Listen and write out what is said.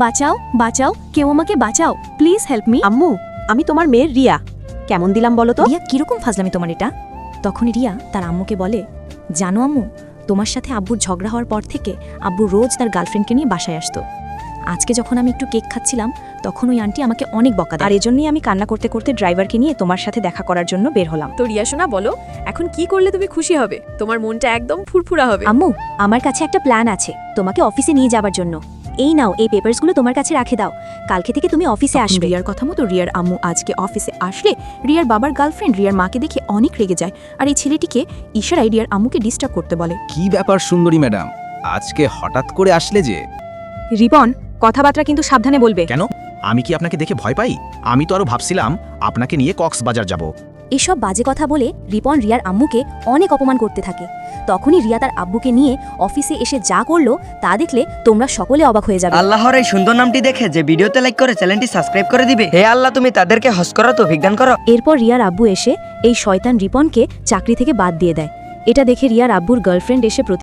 বাঁচাও বাঁচাও, কেউ আমাকে বাঁচাও, প্লিজ হেল্প মি। আম্মু, আমি তোমার মেয়ের রিয়া। কেমন দিলাম বলো তো? রিয়া কিরকম ফাজলামি তোমার এটা? তখনই রিয়া তার আম্মুকে বলে, জানো আম্মু, তোমার সাথে আব্বুর ঝগড়া হওয়ার পর থেকে আব্বু রোজ তার গার্লফ্রেন্ডকে নিয়ে বাসায় আসতো। আজকে যখন আমি একটু কেক খাচ্ছিলাম তখন ওই আন্টি আমাকে অনেক বকা দেয়। আর এজন্যই আমি কান্না করতে করতে ড্রাইভারকে নিয়ে তোমার সাথে দেখা করার জন্য বের হলাম। তো রিয়া সোনা বলো, এখন কি করলে তুমি খুশি হবে? তোমার মনটা একদম ফুরফুরা হবে। আম্মু, আমার কাছে একটা প্ল্যান আছে তোমাকে অফিসে নিয়ে যাবার জন্য। এই নাও, এই পেপারসগুলো তোমার কাছে রাখে দাও, কালকে থেকে তুমি অফিসে আসবে। রিয়ার কথা মতো রিয়ার আম্মু আজকে অফিসে আসলে রিয়ার বাবার গার্লফ্রেন্ড রিয়ার মাকে দেখে অনেক রেগে যায়, আর এই ছেলেটিকে ইশারায় রিয়ার আম্মুকে ডিস্টার্ব করতে বলে। কি ব্যাপার সুন্দরী ম্যাডাম, আজকে হঠাৎ করে আসলে যে? রিপন, কথাবার্তা কিন্তু সাবধানে বলবে। কেন, আমি কি আপনাকে দেখে ভয় পাই? আমি তো আরো ভাবছিলাম আপনাকে নিয়ে কক্সবাজার যাব। এসব বাজে কথা বলে রিপন রিয়ার আম্মুকে অনেক অপমান করতে থাকে। তখনই রিয়া তার আব্বুকে নিয়ে অফিসে এসে যা করলো তা দেখলে তোমরা সকলে অবাক হয়ে যাবে। আল্লাহর এই সুন্দর নামটি দেখে যে ভিডিওতে লাইক করে চ্যানেলটি সাবস্ক্রাইব করে দিবে। হে আল্লাহ, তুমি তাদেরকে হজ করো, তৌফিক দান করো। এরপর রিয়ার আব্বু এসে এই শয়তান রিপনকে চাকরি থেকে বাদ দিয়ে দেয়। এটা দেখে রিয়ার আব্বুর গার্লফ্রেন্ড এসে